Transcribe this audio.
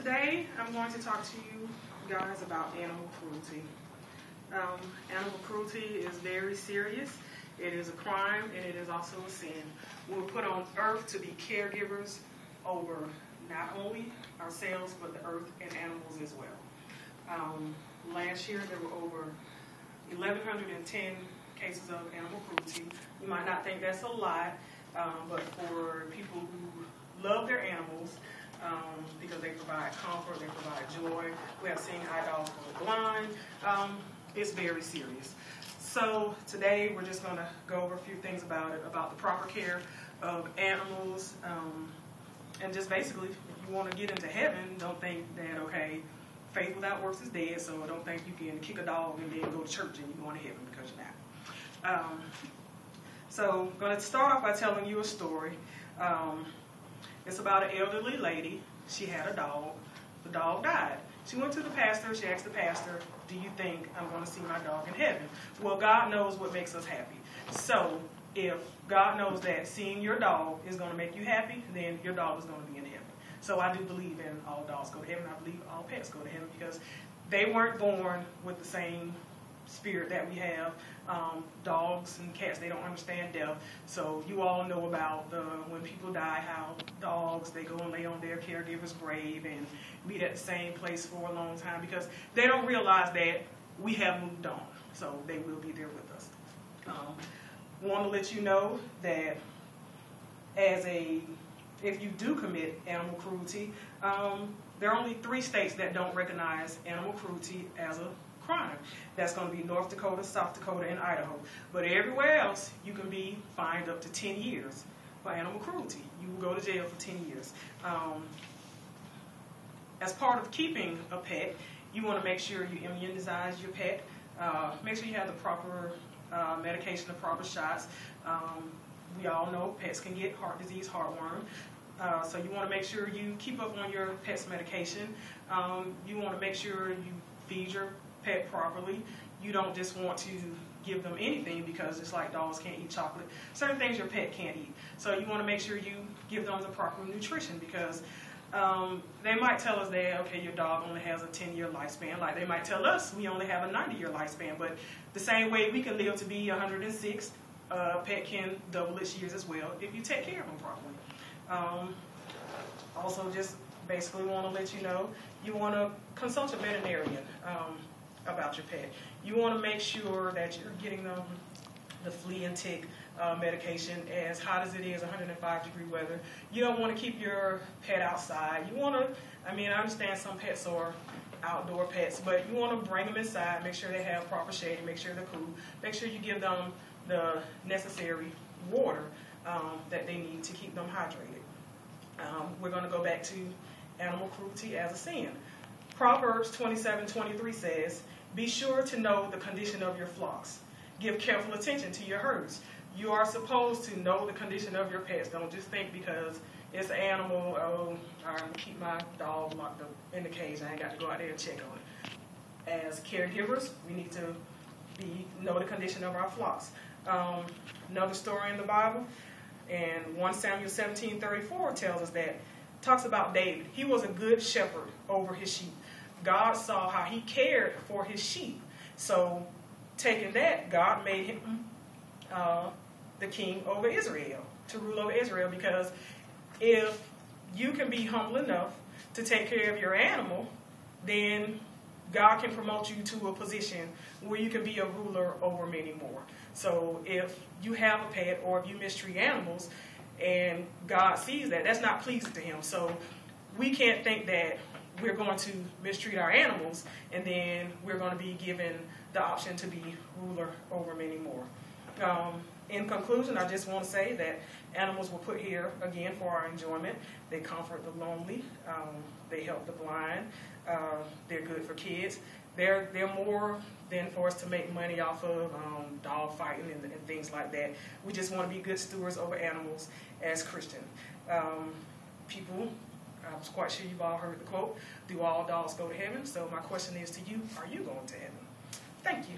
Today, I'm going to talk to you guys about animal cruelty. Animal cruelty is very serious. It is a crime, and it is also a sin. We were put on earth to be caregivers over not only ourselves, but the earth and animals as well. Last year, there were over 1,110 cases of animal cruelty. You might not think that's a lot, but for people who love their animals, because they provide comfort, they provide joy. We have seen eye dogs go blind. It's very serious. So today we're just going to go over a few things about it, about the proper care of animals, and just basically, if you want to get into heaven, don't think that, okay, faith without works is dead, so don't think you can kick a dog and then go to church and you're going to heaven, because you're not. So I'm going to start off by telling you a story. It's about an elderly lady. She had a dog. The dog died. She went to the pastor. She asked the pastor, do you think I'm going to see my dog in heaven? Well, God knows what makes us happy. So if God knows that seeing your dog is going to make you happy, then your dog is going to be in heaven. So I do believe in all dogs go to heaven. I believe all pets go to heaven because they weren't born with the same spirit that we have. Dogs and cats, they don't understand death. So you all know about when people die, how dogs, they go and lay on their caregiver's grave and meet at the same place for a long time because they don't realize that we have moved on. So they will be there with us. Want to let you know that if you do commit animal cruelty, there are only 3 states that don't recognize animal cruelty as a crime. That's going to be North Dakota, South Dakota, and Idaho. But everywhere else, you can be fined up to 10 years for animal cruelty. You will go to jail for 10 years. As part of keeping a pet, you want to make sure you immunize your pet. Make sure you have the proper medication, the proper shots. We all know pets can get heart disease, heartworm. So you want to make sure you keep up on your pet's medication. You want to make sure you feed your pet properly. You don't just want to give them anything because it's like dogs can't eat chocolate. Certain things your pet can't eat. So you want to make sure you give them the proper nutrition because they might tell us that, okay, your dog only has a 10-year lifespan. Like they might tell us we only have a 90-year lifespan. But the same way we can live to be 106, pet can double its years as well if you take care of them properly. Also, just basically want to let you know, you want to consult a veterinarian about your pet. You want to make sure that you're getting them the flea and tick medication as hot as it is, 105-degree weather. You don't want to keep your pet outside. You want to, I understand some pets are outdoor pets, but you want to bring them inside, make sure they have proper shade, make sure they're cool, make sure you give them the necessary water that they need to keep them hydrated. We're going to go back to animal cruelty as a sin. Proverbs 27:23 says, be sure to know the condition of your flocks. Give careful attention to your herds. You are supposed to know the condition of your pets. Don't just think because it's an animal, oh, I'm going to keep my dog locked up in the cage. I ain't got to go out there and check on it. As caregivers, we need to know the condition of our flocks. Another story in the Bible, and 1 Samuel 17:34 tells us that, talks about David. He was a good shepherd over his sheep. God saw how he cared for his sheep. So, taking that, God made him the king over Israel, to rule over Israel, because if you can be humble enough to take care of your animal, then God can promote you to a position where you can be a ruler over many more. So if you have a pet or if you mistreat animals and God sees that, that's not pleasing to him. So we can't think that we're going to mistreat our animals and then we're going to be given the option to be ruler over many more. In conclusion, I just want to say that animals were put here, again, for our enjoyment. They comfort the lonely. They help the blind. They're good for kids. They're more than for us to make money off of dog fighting and things like that. We just want to be good stewards over animals as Christian people. I was quite sure you've all heard the quote, do all dogs go to heaven? So my question is to you, are you going to heaven? Thank you.